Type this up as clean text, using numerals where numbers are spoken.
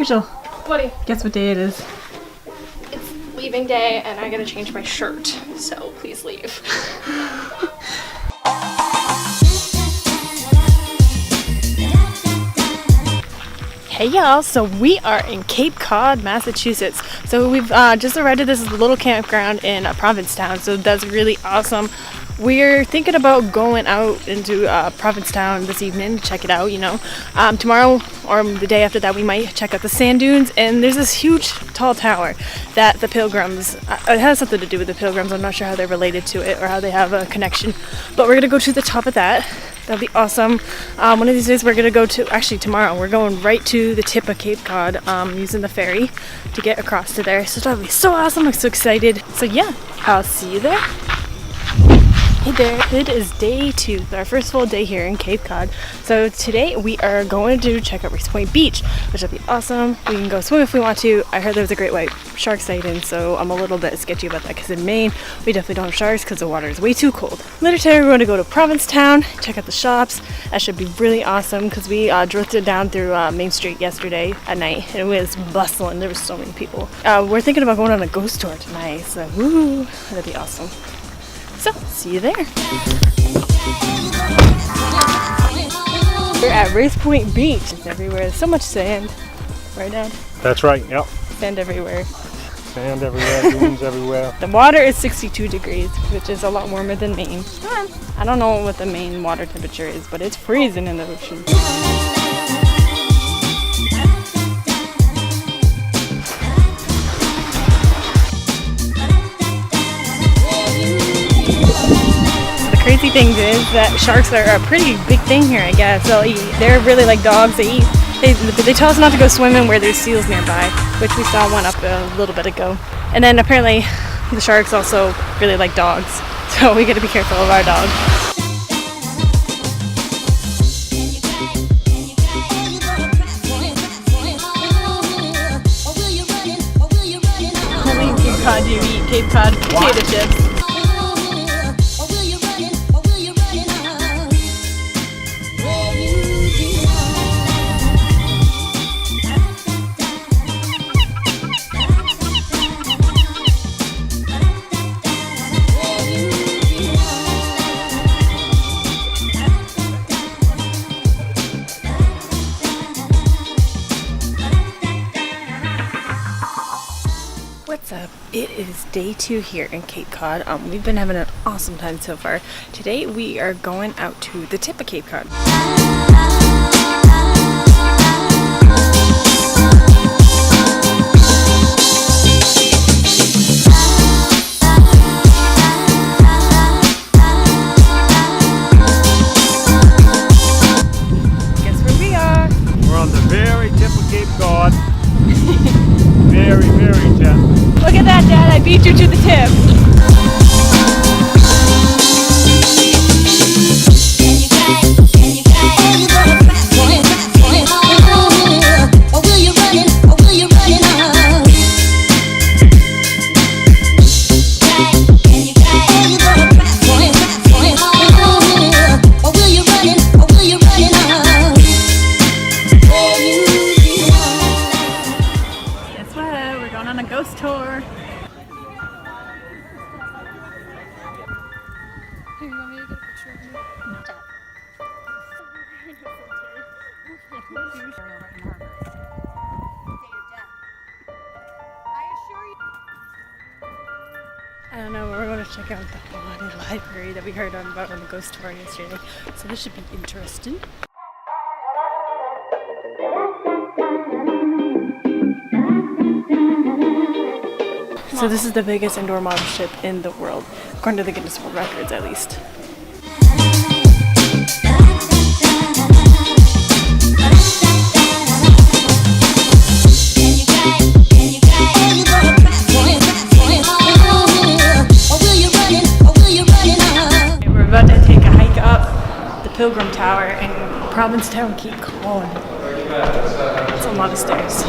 Rachel, What? guess what day it is? It's leaving day and I gotta change my shirt, so please leave. Hey y'all, so we are in Cape Cod, Massachusetts. So we've just arrived at this little campground in Provincetown, so that's really awesome. We're thinking about going out into Provincetown this evening to check it out, you know. Tomorrow or the day after that we might check out the sand dunes, and there's this huge tall tower that the pilgrims, it has something to do with the pilgrims. I'm not sure how they're related to it or how they have a connection, but we're gonna go to the top of that. That'll be awesome. One of these days we're gonna go to, actually tomorrow, we're going right to the tip of Cape Cod using the ferry to get across to there. So that'll be so awesome, I'm so excited. So yeah, I'll see you there. Hey there, it is day 2, our first full day here in Cape Cod. So today we are going to check out Race Point Beach, which will be awesome. We can go swim if we want to. I heard there was a great white shark sighting, so I'm a little bit sketchy about that because in Maine, we definitely don't have sharks because the water is way too cold. Later today we're going to go to Provincetown, check out the shops. That should be really awesome because we drifted down through Main Street yesterday at night and it was bustling. There were so many people. We're thinking about going on a ghost tour tonight, so woo, that'd be awesome. So, see you there. We're at Race Point Beach. It's everywhere. There's so much sand. Right, Dad? That's right, yep. Sand everywhere. Sand everywhere, dunes everywhere. The water is 62 degrees, which is a lot warmer than Maine. I don't know what the Maine water temperature is, but it's freezing in the ocean. Crazy thing is that sharks are a pretty big thing here, I guess. They're really like dogs. They tell us not to go swimming where there's seals nearby, which we saw one up a little bit ago. And then apparently the sharks also really like dogs, so we gotta be careful of our dogs. Only in Cape Cod do you eat Cape Cod potato chips. What's up? It is day 2 here in Cape Cod. We've been having an awesome time so far. Today we are going out to the tip of Cape Cod. Guess where we are? We're on the very tip of Cape Cod. Very, very tip. Look at that, Dad, I beat you to the tip. Guess what? We're going on a ghost tour. Hey, you want me to get a picture of you? No. I don't know, we're going to check out the haunted library that we heard about on the ghost tour yesterday. So this should be interesting. So this is the biggest indoor model ship in the world, according to the Guinness World Records at least. We're about to take a hike up the Pilgrim Tower in Provincetown, Cape Cod. It's a lot of stairs.